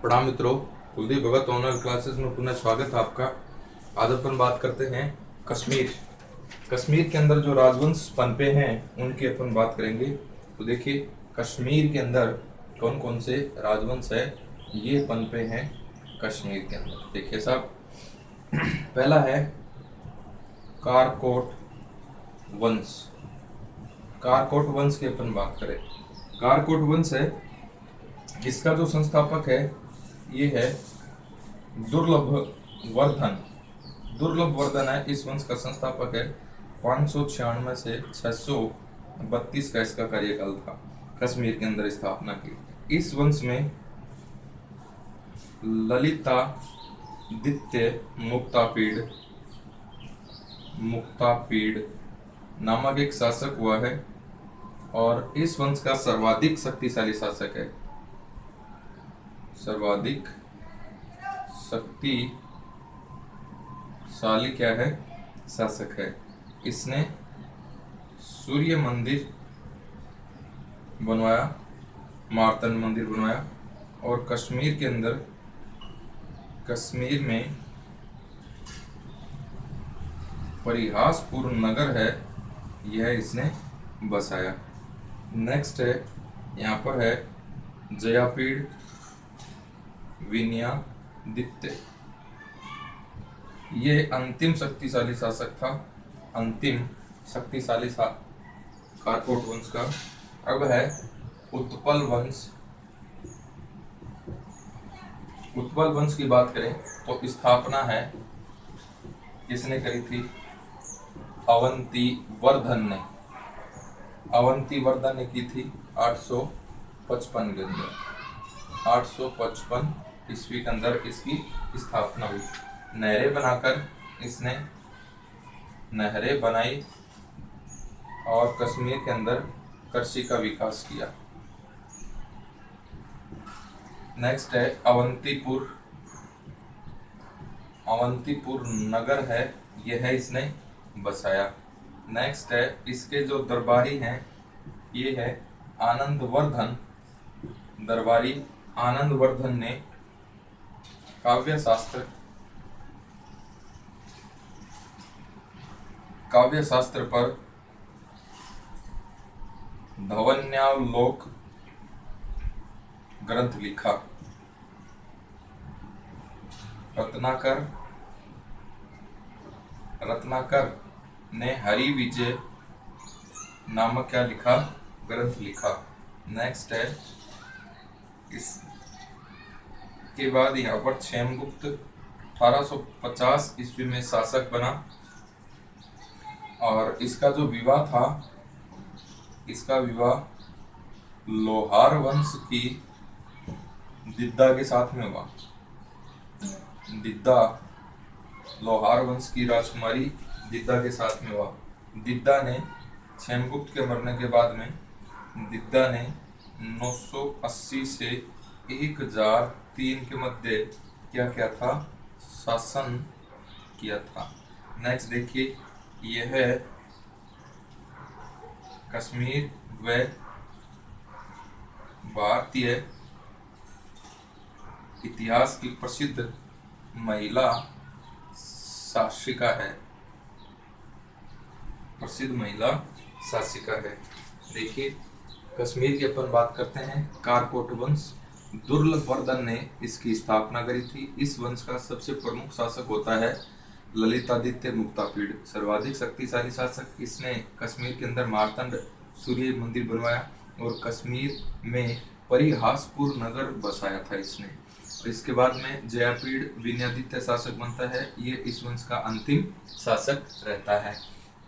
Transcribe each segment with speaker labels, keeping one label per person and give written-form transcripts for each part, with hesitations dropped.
Speaker 1: प्रणाम मित्रों, कुलदीप भगत online classes में पुनः स्वागत है आपका। आज अपन बात करते हैं कश्मीर। कश्मीर के अंदर जो राजवंश पनपे हैं उनकी अपन बात करेंगे। तो देखिए कश्मीर के अंदर कौन कौन से राजवंश है ये पनपे हैं कश्मीर के अंदर। देखिए साहब, पहला है कारकोट वंश। कारकोट वंश की अपन बात करें, कारकोट वंश है, इसका जो संस्थापक है ये है दुर्लभ वर्धन। दुर्लभ वर्धन है इस वंश का संस्थापक है। 596 से 632 का इसका कार्यकाल था। कश्मीर के अंदर स्थापना की। इस वंश में ललितादित्य मुक्तापीड़ नामक एक शासक हुआ है और इस वंश का सर्वाधिक शक्तिशाली शासक है। सर्वाधिक शक्तिशाली क्या है? शासक है। इसने सूर्य मंदिर बनवाया, मार्तंड मंदिर बनवाया और कश्मीर के अंदर, कश्मीर में परिहासपुर नगर है, यह इसने बसाया। नेक्स्ट है, यहाँ पर है जयापीड़ विनयादित्य। ये अंतिम शक्तिशाली शासक था, अंतिम शक्तिशाली कारकोट वंश का। अब है उत्पल वंश। उत्पल वंश की बात करें तो स्थापना है किसने करी थी? अवंतीवर्धन ने। अवंतीवर्धन ने की थी 855 के अंदर। 855 ईस्वी के अंदर इसकी स्थापना हुई। नहरें बनाकर इसने नहरें बनाई और कश्मीर के अंदर कृषि का विकास किया। नेक्स्ट है अवंतीपुर। अवंतीपुर नगर है, यह है इसने बसाया। नेक्स्ट है, इसके जो दरबारी हैं ये है आनंदवर्धन। दरबारी आनंदवर्धन ने काव्य शास्त्र पर धवन्यालोक ग्रंथ लिखा। रत्नाकर ने हरि विजय नामक क्या लिखा? ग्रंथ लिखा। नेक्स्ट है, इसके बाद यहाँ पर क्षेमगुप्त 1850 ईस्वी में शासक बना और इसका जो विवाह था, इसका विवाह लोहार वंश की दिद्दा के साथ में हुआ। दिद्दा, लोहार वंश की राजकुमारी दिद्दा के साथ में हुआ। दिद्दा ने क्षेमगुप्त के मरने के बाद में दिद्दा ने 980 से 1003 के मध्य क्या क्या था? शासन किया था। नेक्स्ट देखिए, यह है कश्मीर व भारतीय इतिहास की प्रसिद्ध महिला शासिका है। प्रसिद्ध महिला शासिका है। देखिए कश्मीर की अपन बात करते हैं कारकोट वंश। दुर्लभ वर्धन ने इसकी स्थापना करी थी। इस वंश का सबसे प्रमुख शासक होता है ललितादित्य मुक्तापीड़। सर्वाधिक शक्तिशाली शासक। इसने कश्मीर के अंदर मार्तंड सूर्य मंदिर बनवाया और कश्मीर में परिहासपुर नगर बसाया था इसने। इसके बाद में जयापीड़ विनयादित्य शासक बनता है, ये इस वंश का अंतिम शासक रहता है।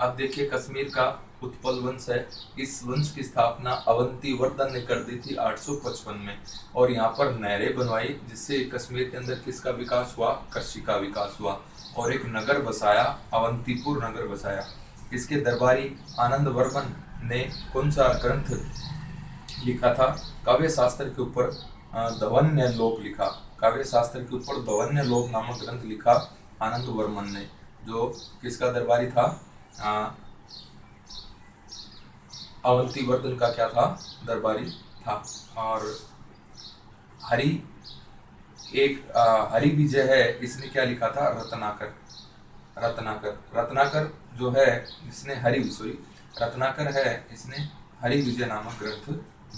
Speaker 1: अब देखिए कश्मीर का उत्पल वंश है। इस वंश की स्थापना अवंतीवर्धन ने कर दी थी 855 में और यहाँ पर नहरें बनवाई, जिससे कश्मीर के अंदर किसका विकास हुआ? कृषि का विकास हुआ और एक नगर बसाया, अवंतीपुर नगर बसाया। इसके दरबारी आनंदवर्धन ने कौन सा ग्रंथ लिखा था? काव्य शास्त्र के ऊपर धवन्यालोक लिखा। काव्य शास्त्र के ऊपर धवन्यालोक नामक ग्रंथ लिखा आनंदवर्धन ने, जो किसका दरबारी था? अवंतीवर्धन का क्या था? दरबारी था। और हरि एक हरि विजय है, इसने क्या लिखा था? रत्नाकर। रत्नाकर रत्नाकर जो है इसने रत्नाकर है, इसने हरि विजय नामक ग्रंथ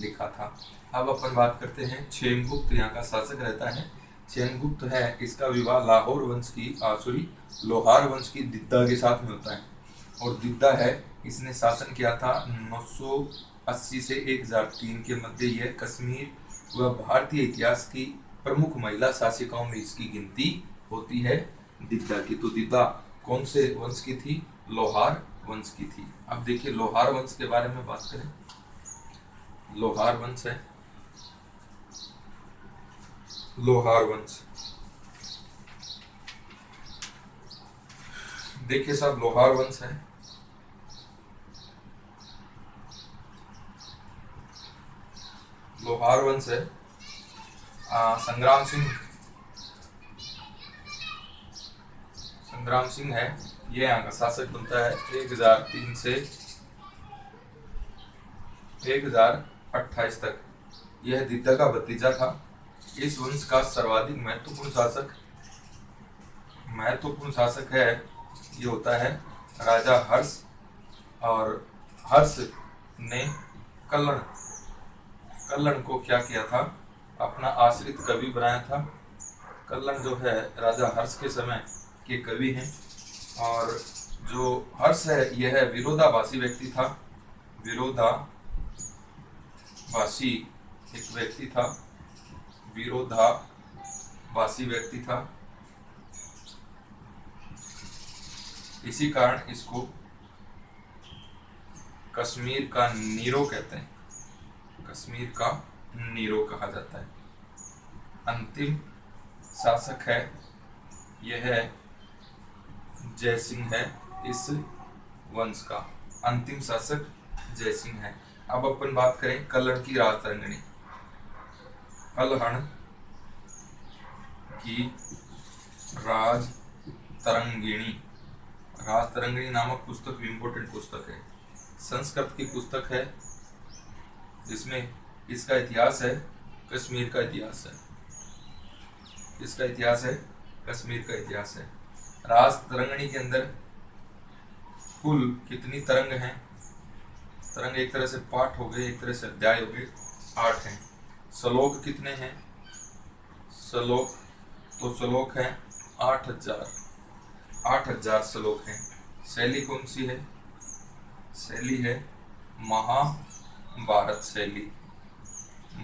Speaker 1: लिखा था। अब अपन बात करते हैं क्षेमगुप्त, यहाँ का शासक रहता है। क्षेमगुप्त है, इसका विवाह लाहौर वंश की लोहार वंश की दिद्दा के साथ में होता है। और दिद्दा है, इसने शासन किया था 980 से 1003 के मध्य। यह कश्मीर व भारतीय इतिहास की प्रमुख महिला शासिकाओं में इसकी गिनती होती है दिद्दा की। तो दिद्दा कौन से वंश की थी? लोहार वंश की थी। अब देखिए लोहार वंश के बारे में बात करें। लोहार वंश है, लोहार वंश, देखिए साहब लोहार वंश है। लोहार वंश है। संग्राम सिंह है, ये यहाँ का शासक बनता है 1003 से 1028 तक। यह दिद्दा का भतीजा था। इस वंश का सर्वाधिक महत्वपूर्ण शासक है, ये होता है राजा हर्ष। और हर्ष ने कल्लण को क्या किया था? अपना आश्रित कवि बनाया था। कल्लण जो है राजा हर्ष के समय के कवि हैं। और जो हर्ष है यह विरोधाभासी व्यक्ति था। विरोधाभासी व्यक्ति था। इसी कारण इसको कश्मीर का नीरो कहते हैं। कश्मीर का नीरो कहा जाता है। अंतिम शासक है, यह है जयसिंह है। इस वंश का अंतिम शासक जयसिंह है। अब अपन बात करें कल्हण की राजतरंगिणी। कल्हण की राजतरंगिणी नामक पुस्तक भी इम्पोर्टेंट पुस्तक है। संस्कृत की पुस्तक है, जिसमें इसका इतिहास है, कश्मीर का इतिहास है। इसका इतिहास है, कश्मीर का इतिहास है। राजतरंगिणी के अंदर कुल कितनी तरंग हैं? तरंग एक तरह से पाठ हो गए, एक तरह से अध्याय हो गए, 8 हैं। श्लोक कितने हैं? श्लोक हैं 8000 श्लोक हैं। शैली कौन सी है? शैली है महाभारत शैली।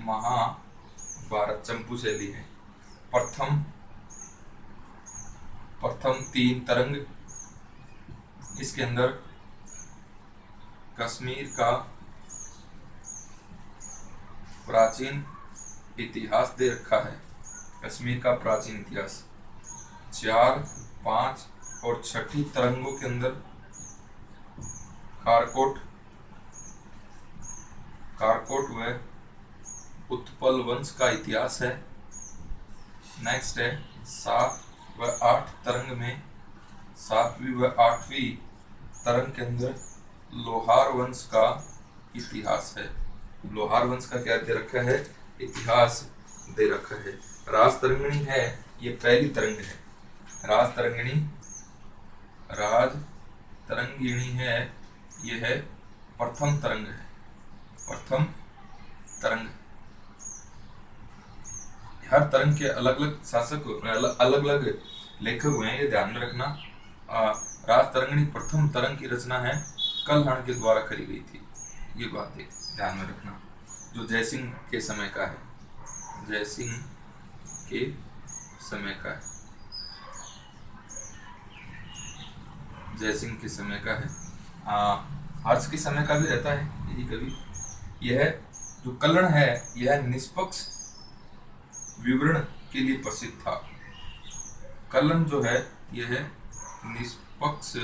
Speaker 1: महाभारत चंपू शैली है। प्रथम 3 तरंग, इसके अंदर कश्मीर का प्राचीन इतिहास दे रखा है। कश्मीर का प्राचीन इतिहास। 4, 5 और 6ठी तरंगों के अंदर कारकोट व उत्पल वंश का इतिहास है। नेक्स्ट है 7 व 8 तरंग में 7वीं व 8वीं तरंग के अंदर लोहार वंश का इतिहास है। लोहार वंश का क्या दे रखा है? इतिहास दे रखा है। राजतरंगिणी है, ये पहली तरंग है। राजतरंगिणी है, यह है प्रथम तरंग है। प्रथम तरंग। हर तरंग के अलग अलग शासक, अलग अलग लेखक हुए हैं, ये ध्यान में रखना। राजतरंगिणी प्रथम तरंग की रचना है, कल्हण के द्वारा करी गई थी। ये बात है, ध्यान में रखना, जो जयसिंह के समय का है। जयसिंह के समय का है। जयसिंह के समय का है। हर्ष के समय का भी रहता है यही कवि। यह जो कल्हण है, यह निष्पक्ष विवरण के लिए प्रसिद्ध था। कल्हण जो है यह निष्पक्ष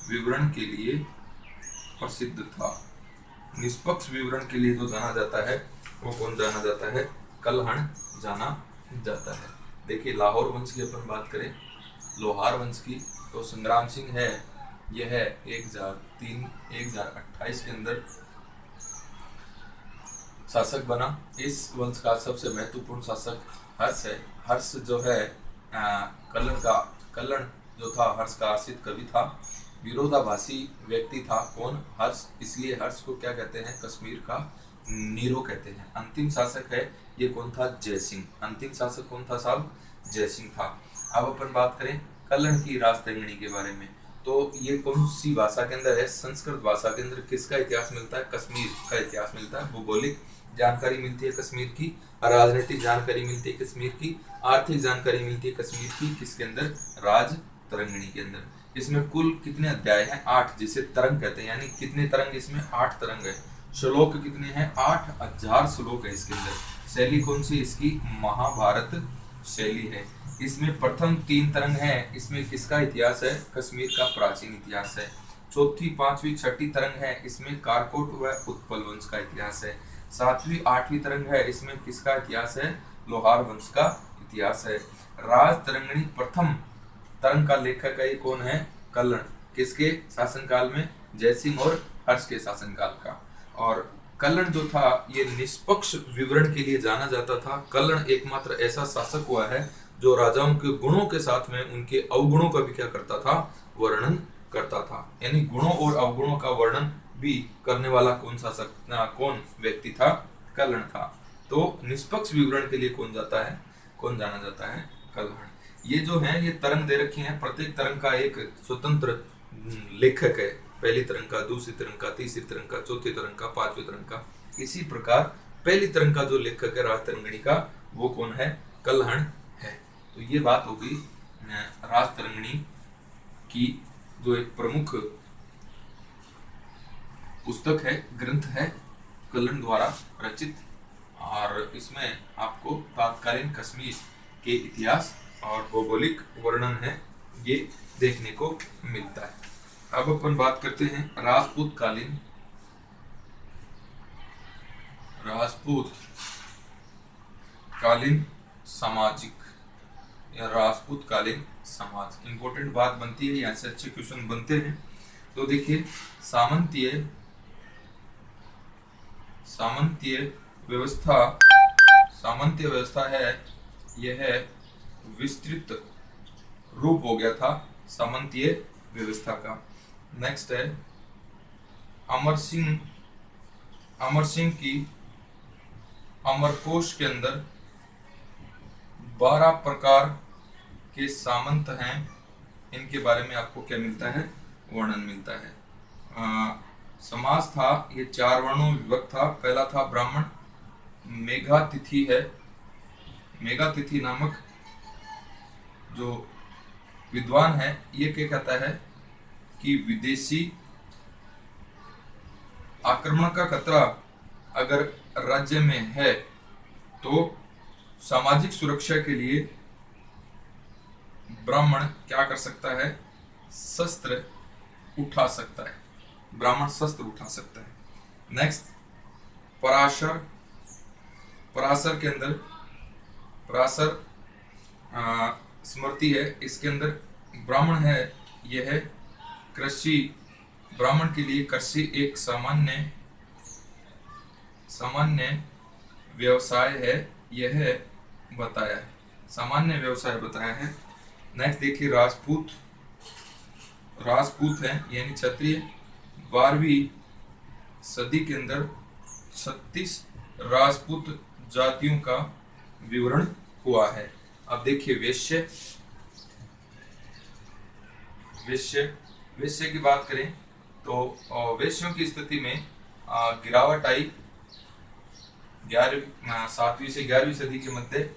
Speaker 1: विवरण के लिए प्रसिद्ध था। निष्पक्ष विवरण के लिए जो जाना जाता है वो कौन जाना जाता है? कल्हण जाना जाता है। देखिए लाहौर वंश की अपन बात करें, लोहार वंश की, तो संग्राम सिंह है, यह है 1028 के अंदर शासक बना। इस वंश का सबसे महत्वपूर्ण शासक हर्ष है। हर्ष जो है कल्लण जो था हर्ष का आश्रित कवि था। विरोधाभासी व्यक्ति था कौन? हर्ष। इसलिए हर्ष को क्या कहते हैं? कश्मीर का नीरो कहते हैं। अंतिम शासक है ये कौन था? जयसिंह। अंतिम शासक कौन था साहब? जयसिंह था। अब अपन बात करें कल्लण की राजतरंगिणी के बारे में, तो ये कौन सी भाषा के अंदर है? संस्कृत भाषा के अंदर। किसका इतिहास मिलता है? कश्मीर का इतिहास मिलता है। भौगोलिक जानकारी मिलती है कश्मीर की, राजनीतिक जानकारी मिलती है कश्मीर की, आर्थिक जानकारी मिलती है कश्मीर की। किसके अंदर? राजतरंगिणी के अंदर। इसमें कुल कितने अध्याय हैं? 8, जिसे तरंग कहते हैं। यानी कितने तरंग इसमें? 8 तरंग है। श्लोक कितने हैं? 8000 श्लोक है इसके अंदर। शैली कौन सी इसकी? महाभारत शैली है। इसमें प्रथम 3 तरंग है। इसमें किसका इतिहास है? कश्मीर का प्राचीन इतिहास है। चौथी, पांचवी, छठी तरंग है। इसमें कारकोट व उत्पल वंश का इतिहास है। 7वीं, 8वीं तरंग है। इसमें किसका इतिहास है? लोहार वंश का इतिहास है। राजतरंगिणी प्रथम तरंग का लेखक है ये कौन है? कल्लण। किसके शासनकाल में? जयसिंह और हर्ष के शासनकाल का। और कल्लण जो था ये निष्पक्ष विवरण के लिए जाना जाता था। कल्लण एकमात्र ऐसा शासक हुआ है जो राजाओं के गुणों के साथ में उनके अवगुणों का भी क्या करता था? वर्णन करता था। यानी गुणों और अवगुणों का वर्णन भी करने वाला कौन शासक, कौन व्यक्ति था? कल्लण था। तो निष्पक्ष विवरण के लिए कौन जाता है? कौन जाना जाता है? कल्लण। ये जो है ये तरंग दे रखी है। प्रत्येक तरंग का एक स्वतंत्र लेखक है। पहली तरंग का, दूसरी तरंग का, तीसरी तरंग का, चौथी तरंग का, पांचवी तरंग का। इसी प्रकार पहली तरंग का जो लेखक है राजतरंगिणी का, वो कौन है? कल्हण है। तो ये बात होगी राजतरंगिणी की, जो एक प्रमुख पुस्तक है, ग्रंथ है, कल्लण द्वारा रचित। और इसमें आपको तत्कालीन कश्मीर के इतिहास और भौगोलिक वर्णन है ये देखने को मिलता है। अब अपन बात करते हैं राजपूत कालीन सामाजिक या राजपूत कालीन समाज। इंपॉर्टेंट बात बनती है, यहाँ से अच्छे क्वेश्चन बनते हैं। तो देखिए सामंतीय व्यवस्था है, यह विस्तृत रूप हो गया था सामंतीय व्यवस्था का। नेक्स्ट है अमर सिंह की अमरकोश के अंदर 12 प्रकार के सामंत हैं। इनके बारे में आपको क्या मिलता है? वर्णन मिलता है। समाज था ये 4 वर्णों में विभक्त था। पहला था ब्राह्मण। मेघातिथि है। मेघातिथि नामक जो विद्वान है ये क्या कहता है कि विदेशी आक्रमण का खतरा अगर राज्य में है तो सामाजिक सुरक्षा के लिए ब्राह्मण क्या कर सकता है? शस्त्र उठा सकता है। ब्राह्मण शस्त्र उठा सकता है। नेक्स्ट पराशर के अंदर पराशर स्मृति है। इसके अंदर ब्राह्मण है, यह है कृषि। ब्राह्मण के लिए कृषि एक सामान्य व्यवसाय है, यह बताया है। सामान्य व्यवसाय बताया है। नेक्स्ट देखिए राजपूत है यानी क्षत्रिय। 12वीं सदी के अंदर 36 राजपूत जातियों का विवरण हुआ है। अब देखिए वेश्य की बात करें तो वेश्यों की स्थिति में गिरावट आई 7वीं से 11वीं सदी के मध्य।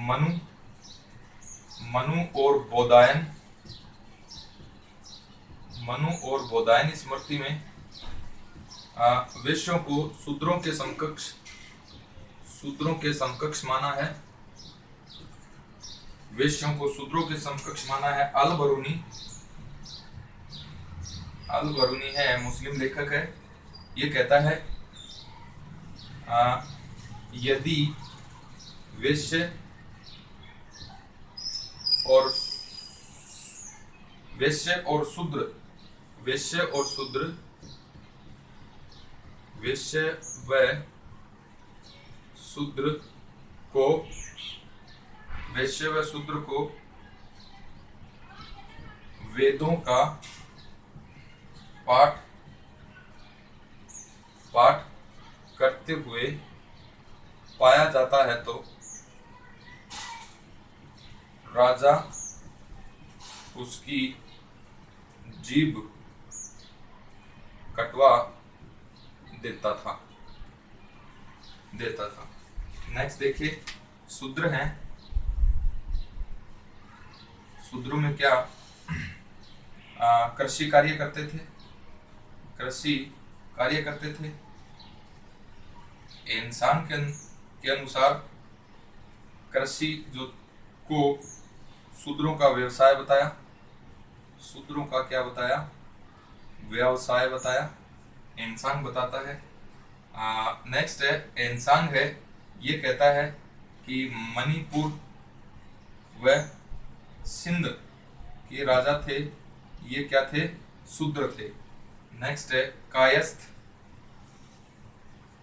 Speaker 1: मनु और बौधायन स्मृति में वेश्यों को शूद्रों के समकक्ष माना है। वेश्यों को शूद्रों के समकक्ष माना है। अल बरूनी है, मुस्लिम लेखक है। ये कहता है यदि वेश्य व शूद्र को वैश्य व शूद्र को वेदों का पाठ करते हुए पाया जाता है तो राजा उसकी जीभ कटवा देता था। नेक्स्ट देखिए, शूद्र हैं। शूद्रों में क्या कृषि कार्य करते थे। इंसान के अनुसार कृषि जो को शूद्रों का व्यवसाय बताया। शूद्रों का क्या बताया? व्यवसाय बताया। इंसान बताता है। नेक्स्ट है इंसान है, ये कहता है कि मणिपुर व सिंध के राजा थे, ये क्या थे? शूद्र थे। नेक्स्ट है कायस्थ।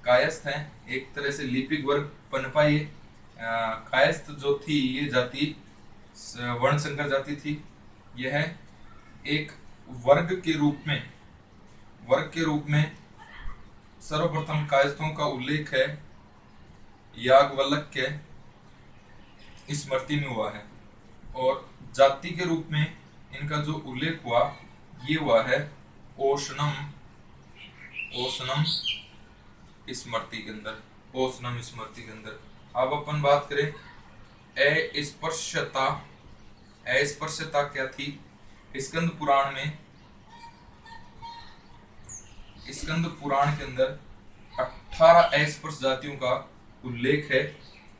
Speaker 1: कायस्थ है एक तरह से लिपिक वर्ग पनपा। ये कायस्थ जो थी ये जाति वर्ण संकर जाति थी। यह एक वर्ग के रूप में सर्वप्रथम कायस्थों का उल्लेख है याज्ञवल्क्य के स्मृति में हुआ है, और जाति के रूप में इनका जो उल्लेख हुआ ये हुआ है ओशनम स्मृति के अंदर। अब अपन बात करें अस्पृश्यता क्या थी? स्कंद पुराण के अंदर 18 अस्पृश्य जातियों का उल्लेख है,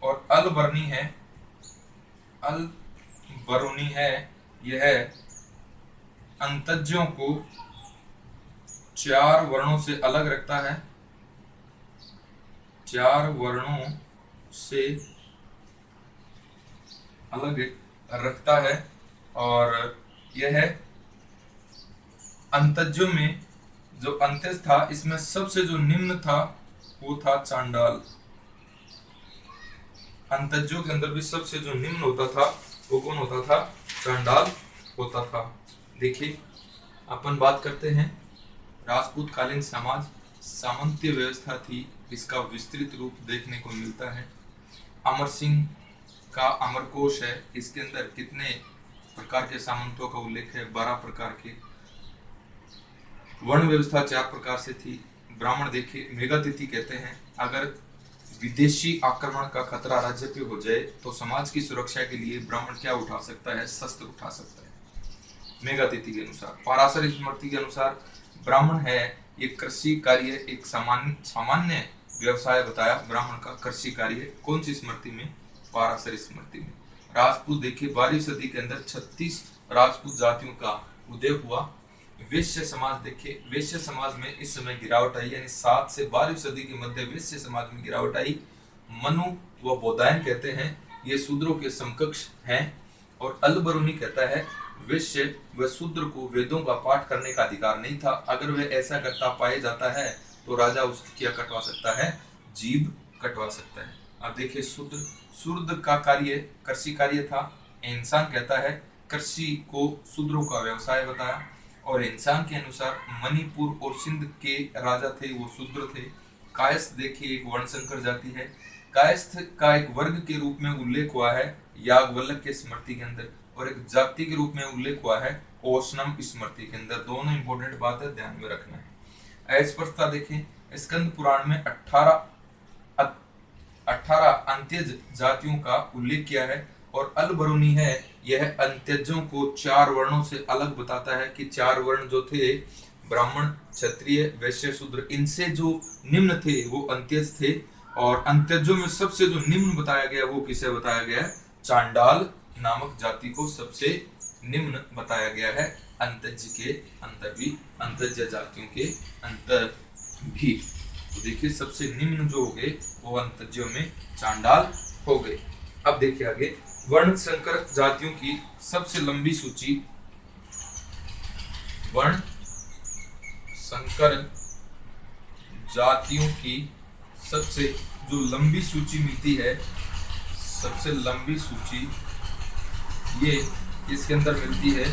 Speaker 1: और अलबरनी है यह अंतज्यों को 4 वर्णों से अलग रखता है। 4 वर्णों से अलग रखता है, और यह अंतज्यों में जो अंत्यज था इसमें सबसे जो निम्न था वो था चांडाल। अंतज्यों के अंदर भी सबसे जो निम्न होता था वो कौन होता था? चांडाल होता था। देखिए अपन बात करते हैं राजपूत कालीन समाज सामंती व्यवस्था थी, इसका विस्तृत रूप देखने को मिलता है। अमर सिंह का अमरकोश है, इसके अंदर कितने प्रकार के सामंतों का उल्लेख है? 12 प्रकार के। वर्ण व्यवस्था 4 प्रकार से थी। ब्राह्मण देखिए मेघातिथि कहते हैं, अगर विदेशी आक्रमण का खतरा राज्य पे हो जाए तो समाज की सुरक्षा के लिए ब्राह्मण क्या उठा सकता है? शस्त्र उठा सकता है। मेघातिथि के अनुसार। पाराशर स्मृति के अनुसार ब्राह्मण है एक कृषि कार्य, एक सामान्य व्यवसाय बताया ब्राह्मण का कृषि कार्य। कौन सी स्मृति में? पाराशर स्मृति में। राजपूत देखिए 12वीं सदी के अंदर 36 राजपूत जातियों का उदय हुआ। वैश्य समाज देखिए, वैश्य समाज में इस समय गिरावट आई, यानी 7 से 12वीं सदी के मध्य वैश्य समाज में गिरावट आई। मनु व बौधायन कहते हैं ये शूद्रों के समकक्ष हैं, और अलबरूनी कहता है वैश्य व शूद्र को वेदों का पाठ करने का अधिकार नहीं था। अगर वह ऐसा करता पाया जाता है तो राजा उसकी क्या कटवा सकता है? जीभ कटवा सकता है। अब देखिए शूद्र का कार्य कृषि कार्य था। इंसान कहता है कृषि को शूद्रों का व्यवसाय बताया, और इंसान के अनुसार मणिपुर और सिंध के राजा थे वो शूद्र थे। कायस्थ देखिए एक वर्णशंकर जाति है। कायस्थ का एक वर्ग के रूप में उल्लेख हुआ है याज्ञवल्क्य के स्मृति के अंदर, और एक जाति के रूप में उल्लेख हुआ है ओशनम स्मृति के अंदर। दोनों इंपॉर्टेंट बात है, ध्यान में रखना है। अस्पृश्यता देखें, स्कंद पुराण में 18 अंत्यज जातियों का उल्लेख किया है, और अलबरूनी है यह अंत्यजों को 4 वर्णों से अलग बताता है कि 4 वर्ण जो थे ब्राह्मण, क्षत्रिय, वैश्य, शूद्र, इनसे जो निम्न थे वो अंत्यज थे, और अंत्यजों में सबसे जो निम्न बताया गया वो किसे बताया गया? चांडाल नामक जाति को सबसे निम्न बताया गया है। अंतज के अंतर भी, अंतज जातियों के अंतर भी। तो देखिए सबसे निम्न जो हो गए वो अंतज्यों में चांडाल हो गए। अब देखिए आगे वर्ण संकर जातियों की सबसे लंबी सूची। वर्ण संकर जातियों की सबसे जो लंबी सूची मिलती है, सबसे लंबी सूची ये इसके अंदर मिलती है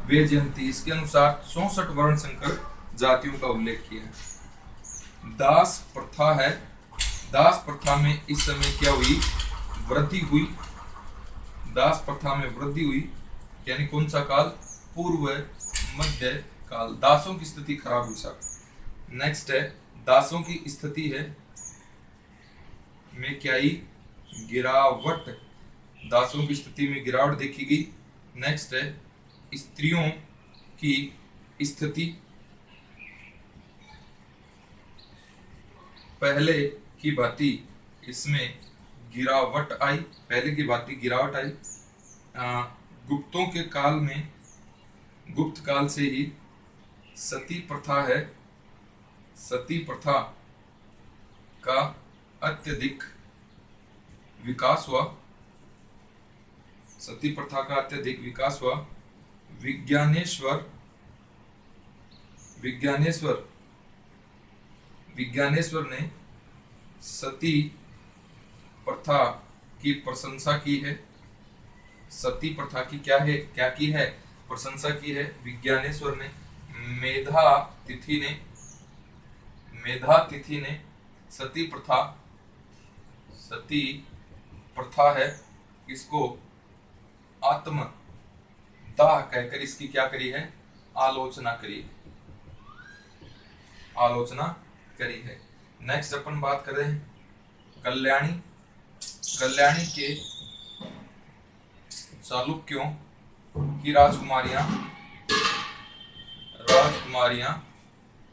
Speaker 1: वेजयंती। इसके अनुसार 64 वर्ण संकर जातियों का उल्लेख किया है। दास प्रथा है, दास प्रथा में इस समय क्या हुई, वृद्धि हुई। दास प्रथा में वृद्धि हुई यानी कौन सा काल, पूर्व मध्य काल। दासों की स्थिति खराब हुई साहब। नेक्स्ट है दासों की स्थिति है में क्या आई, गिरावट। दासों की स्थिति में गिरावट देखी गई। नेक्स्ट है स्त्रियों की स्थिति, पहले की भांति इसमें गिरावट आई, पहले की भांति गिरावट आई। गुप्तों के काल में, गुप्त काल से ही सती प्रथा है, सती प्रथा का अत्यधिक विकास हुआ, सती प्रथा का अत्यधिक विकास हुआ। विज्ञानेश्वर ने सती प्रथा की प्रशंसा की है, सती प्रथा की क्या की है, प्रशंसा की है विज्ञानेश्वर ने। मेधा तिथि ने सती प्रथा है इसको आत्मदाह कहकर इसकी क्या करी है, आलोचना करी है। नेक्स्ट अपन बात कर रहे हैं कल्याणी के चालुक्यों की राजकुमारियां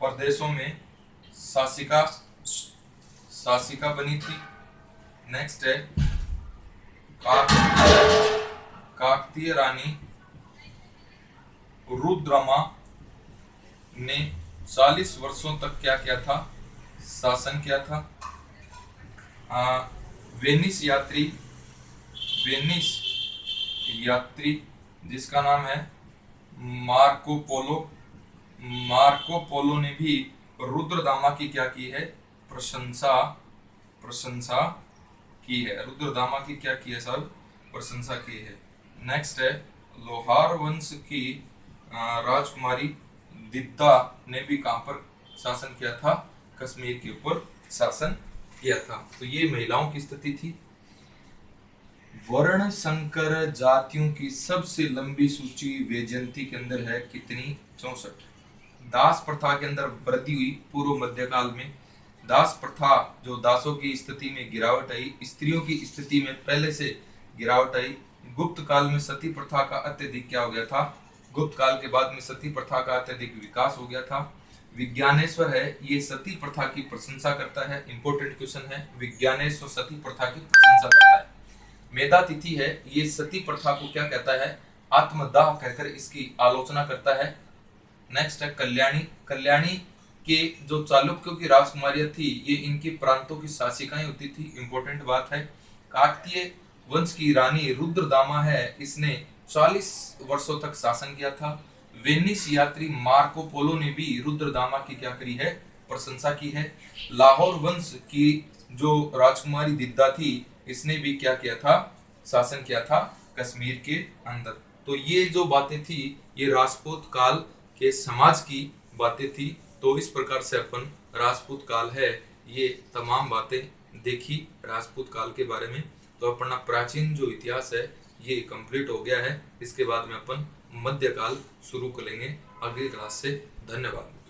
Speaker 1: प्रदेशों में शासिका बनी थी। नेक्स्ट है काकतीय रानी रुद्रमा ने 40 वर्षों तक क्या किया था, शासन किया था। वेनिस यात्री जिसका नाम है मार्को पोलो ने भी रुद्रदामा की क्या की है, प्रशंसा की है। रुद्रदामा की क्या की है सर, प्रशंसा की है। नेक्स्ट है लोहार वंश की राजकुमारी दिद्दा ने भी कहां पर शासन किया था, कश्मीर के ऊपर शासन किया था। तो ये महिलाओं की स्थिति थी। वर्ण संकर जातियों की सबसे लंबी सूची वेजयंती के अंदर है कितनी, 64। दास प्रथा के अंदर वृद्धि हुई पूर्व मध्यकाल में। दास प्रथा जो दासों की स्थिति में गिरावट आई, स्त्रियों की स्थिति में पहले से गिरावट आई। गुप्त काल में सती प्रथा का अत्यधिक क्या हो गया था, गुप्त काल के बाद में सती प्रथा का अत्यधिक विकास हो गया था। विज्ञानेश्वर है ये सती प्रथा की प्रशंसा करता है। इंपॉर्टेंट क्वेश्चन है, विज्ञानेश्वर सती प्रथा की प्रशंसा करता है। मेधा तिथि है ये सती प्रथा को क्या कहता है, आत्मदाह कहकर इसकी आलोचना करता है। नेक्स्ट है कल्याणी के जो चालुक्यों की राजकुमारियां थी ये इनकी प्रांतों की शासिकाएं होती थी। इंपॉर्टेंट बात है। काकतीय वंश की रानी रुद्रदामा है, इसने 40 वर्षों तक शासन किया था। वेनिस यात्री मार्को पोलो ने भी रुद्रदामा की क्या करी है, प्रशंसा की है। लाहौर वंश की जो राजकुमारी दिद्दा थी इसने भी क्या किया था, शासन किया था कश्मीर के अंदर। तो ये जो बातें थी ये राजपूत काल के समाज की बातें थी। तो इस प्रकार से अपन राजपूत काल है ये तमाम बातें देखी राजपूत काल के बारे में। तो अपना प्राचीन जो इतिहास है ये कंप्लीट हो गया है। इसके बाद में अपन मध्यकाल शुरू करेंगे अगली क्लास से। धन्यवाद।